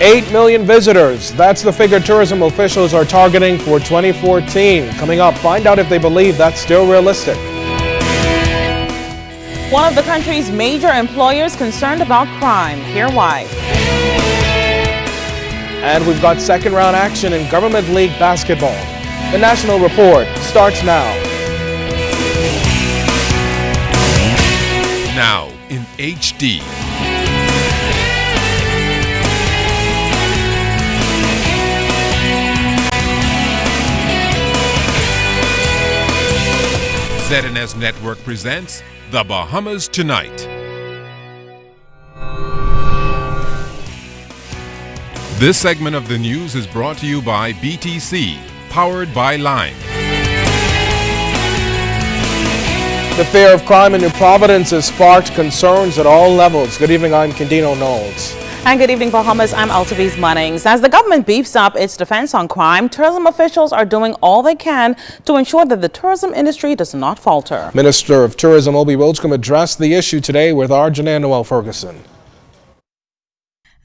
8 million visitors. That's the figure tourism officials are targeting for 2014. Coming up, find out if they believe that's still realistic. One of the country's major employers concerned about crime. Hear why. And we've got second round action in Government League basketball. The National Report starts now. Now in HD. ZNS Network presents The Bahamas Tonight. This segment of the news is brought to you by BTC, powered by Lime. The fear of crime in New Providence has sparked concerns at all levels. Good evening, I'm Candino Knowles. And good evening, Bahamas. I'm Altaviz Munnings. As the government beefs up its defense on crime, tourism officials are doing all they can to ensure that the tourism industry does not falter. Minister of Tourism Obi Wilchcombe addressed the issue today with our Janelle Noel Ferguson.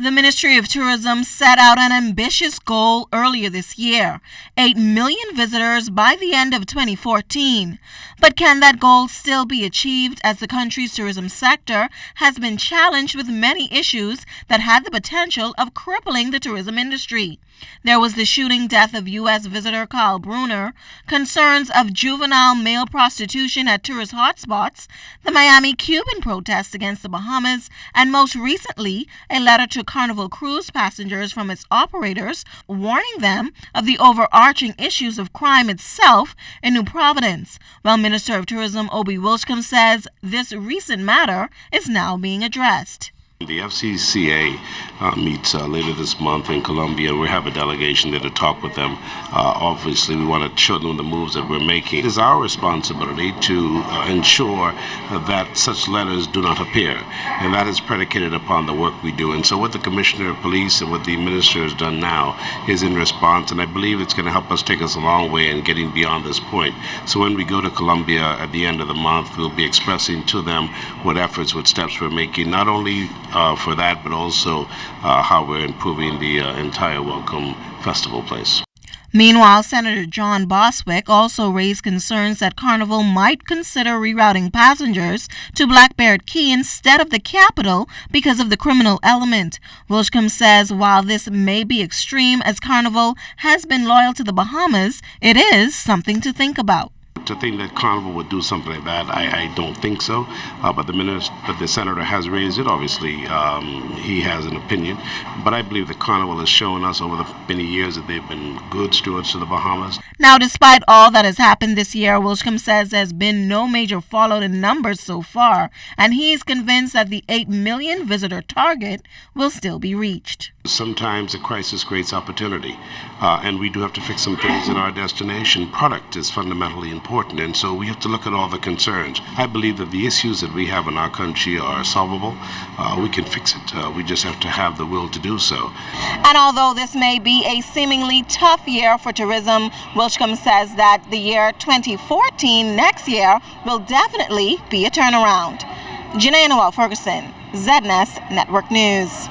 The Ministry of Tourism set out an ambitious goal earlier this year, 8 million visitors by the end of 2014. But can that goal still be achieved as the country's tourism sector has been challenged with many issues that had the potential of crippling the tourism industry? There was the shooting death of U.S. visitor Kyle Bruner, concerns of juvenile male prostitution at tourist hotspots, the Miami Cuban protests against the Bahamas, and most recently, a letter to Carnival Cruise passengers from its operators warning them of the overarching issues of crime itself in New Providence. While Minister of Tourism Obi Wilchcombe says this recent matter is now being addressed. The FCCA meets later this month in Colombia. We have a delegation there to talk with them. Obviously, we want to show them the moves that we're making. It is our responsibility to ensure that such letters do not appear, and that is predicated upon the work we do. And so what the Commissioner of Police and what the Minister has done now is in response, and I believe it's going to help us take us a long way in getting beyond this point. So when we go to Colombia at the end of the month, we'll be expressing to them what efforts, what steps we're making, not only for that, but also how we're improving the entire Welcome Festival place. Meanwhile, Senator John Boswick also raised concerns that Carnival might consider rerouting passengers to Blackbeard Key instead of the capital because of the criminal element. Wilchcombe says while this may be extreme, as Carnival has been loyal to the Bahamas, it is something to think about. To think that Carnival would do something like that, I don't think so. But the senator has raised it. Obviously, he has an opinion. But I believe that Carnival has shown us over the many years that they've been good stewards to the Bahamas. Now, despite all that has happened this year, Wilchcombe says there's been no major fallout in numbers so far, and he's convinced that the 8 million visitor target will still be reached. Sometimes a crisis creates opportunity, and we do have to fix some things in our destination. Product is fundamentally important, and so we have to look at all the concerns. I believe that the issues that we have in our country are solvable. We can fix it. We just have to have the will to do so. And although this may be a seemingly tough year for tourism, Wilchcombe says that the year 2014, next year, will definitely be a turnaround. Renee Noel Ferguson, ZNS Network News.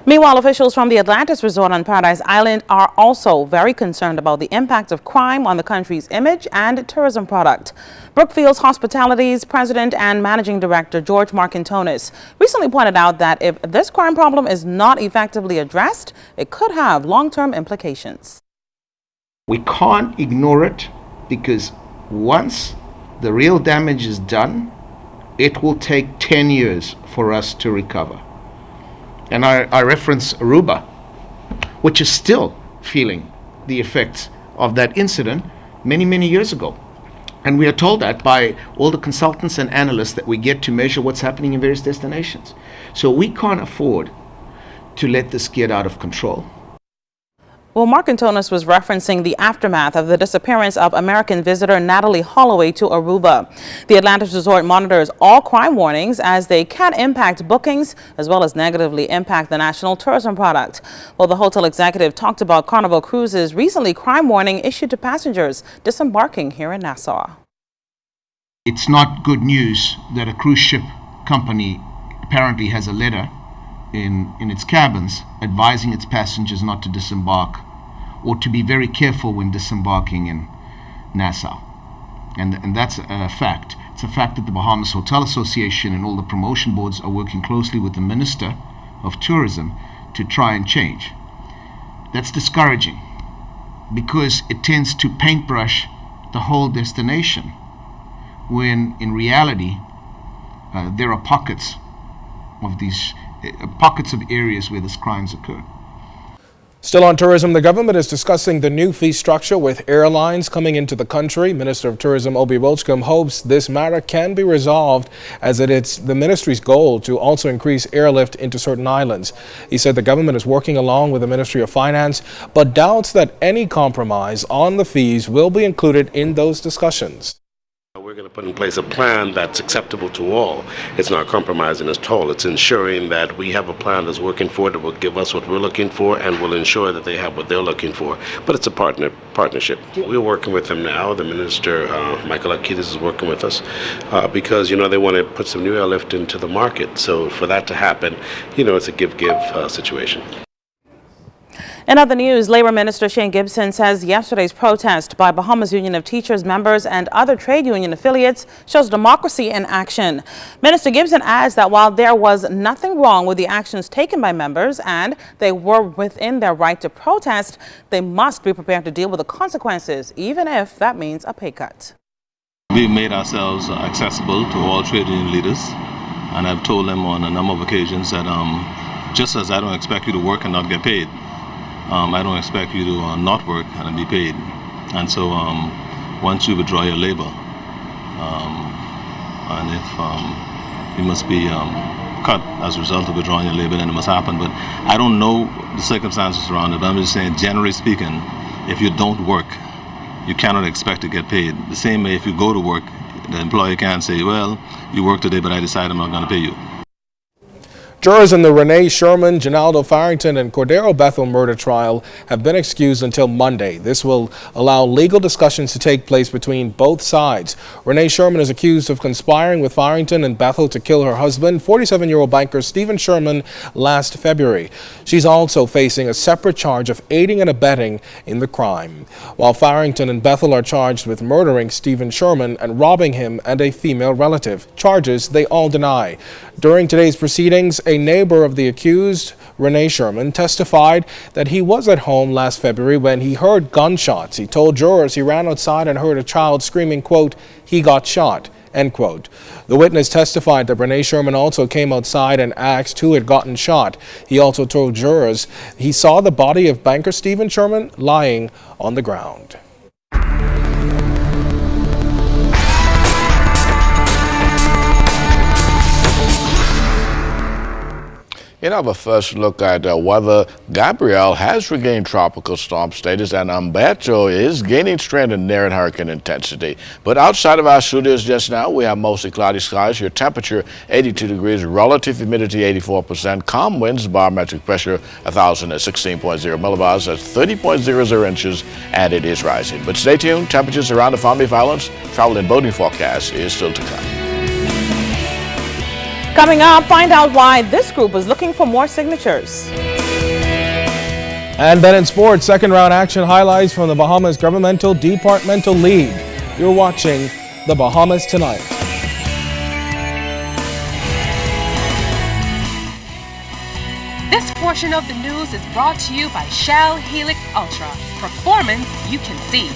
Meanwhile, officials from the Atlantis Resort on Paradise Island are also very concerned about the impact of crime on the country's image and tourism product. Brookfield's Hospitality's president and managing director, George Markintonis, recently pointed out that if this crime problem is not effectively addressed, it could have long-term implications. We can't ignore it because once the real damage is done, it will take 10 years for us to recover. And I reference Aruba, which is still feeling the effects of that incident many years ago. And we are told that by all the consultants and analysts that we get to measure what's happening in various destinations. So we can't afford to let this get out of control. Well, Markintonis was referencing the aftermath of the disappearance of American visitor Natalie Holloway to Aruba. The Atlantis Resort monitors all crime warnings as they can impact bookings as well as negatively impact the national tourism product. Well, the hotel executive talked about Carnival Cruises' recently crime warning issued to passengers disembarking here in Nassau. It's not good news that a cruise ship company apparently has a letter in its cabins, advising its passengers not to disembark or to be very careful when disembarking in Nassau. And that's a fact. It's a fact that the Bahamas Hotel Association and all the promotion boards are working closely with the Minister of Tourism to try and change. That's discouraging because it tends to paintbrush the whole destination, when in reality there are pockets of areas where these crimes occur. Still on tourism, the government is discussing the new fee structure with airlines coming into the country. Minister of Tourism Obi Wilchcombe hopes this matter can be resolved, as it's the ministry's goal to also increase airlift into certain islands. He said the government is working along with the Ministry of Finance, but doubts that any compromise on the fees will be included in those discussions. We're going to put in place a plan that's acceptable to all. It's not compromising at all. It's ensuring that we have a plan that's working for it, that will give us what we're looking for, and will ensure that they have what they're looking for. But it's a partnership. We're working with them now. The Minister, Michael Akitas, is working with us because, they want to put some new airlift into the market. So for that to happen, it's a give-give situation. In other news, Labor Minister Shane Gibson says yesterday's protest by Bahamas Union of Teachers members and other trade union affiliates shows democracy in action. Minister Gibson adds that while there was nothing wrong with the actions taken by members and they were within their right to protest, they must be prepared to deal with the consequences, even if that means a pay cut. We've made ourselves accessible to all trade union leaders, and I've told them on a number of occasions that just as I don't expect you to work and not get paid, I don't expect you to not work and be paid. And so once you withdraw your labor, and if you must be cut as a result of withdrawing your labor, then it must happen. But I don't know the circumstances around it, but I'm just saying, generally speaking, if you don't work, you cannot expect to get paid. The same way if you go to work, the employer can't say, well, you work today, but I decide I'm not going to pay you. Jurors in the Renee Sherman, Ginaldo Farrington, and Cordero Bethel murder trial have been excused until Monday. This will allow legal discussions to take place between both sides. Renee Sherman is accused of conspiring with Farrington and Bethel to kill her husband, 47-year-old banker Stephen Sherman, last February. She's also facing a separate charge of aiding and abetting in the crime, while Farrington and Bethel are charged with murdering Stephen Sherman and robbing him and a female relative, charges they all deny. During today's proceedings, a neighbor of the accused, Renee Sherman, testified that he was at home last February when he heard gunshots. He told jurors he ran outside and heard a child screaming, quote, "He got shot," end quote. The witness testified that Renee Sherman also came outside and asked who had gotten shot. He also told jurors he saw the body of banker Stephen Sherman lying on the ground. In our first look at weather, Gabrielle has regained tropical storm status and Humberto is gaining strength and nearing hurricane intensity. But outside of our studios just now, we have mostly cloudy skies. Your temperature 82 degrees, relative humidity 84%, calm winds, barometric pressure 1,016.0 millibars, that's 30.00 inches, and it is rising. But stay tuned, temperatures around the Farm Beef Islands, travel and boating forecast is still to come. Coming up, find out why this group is looking for more signatures. And then in sports, second round action highlights from the Bahamas Governmental Departmental League. You're watching the Bahamas Tonight. This portion of the news is brought to you by Shell Helix Ultra. Performance you can see.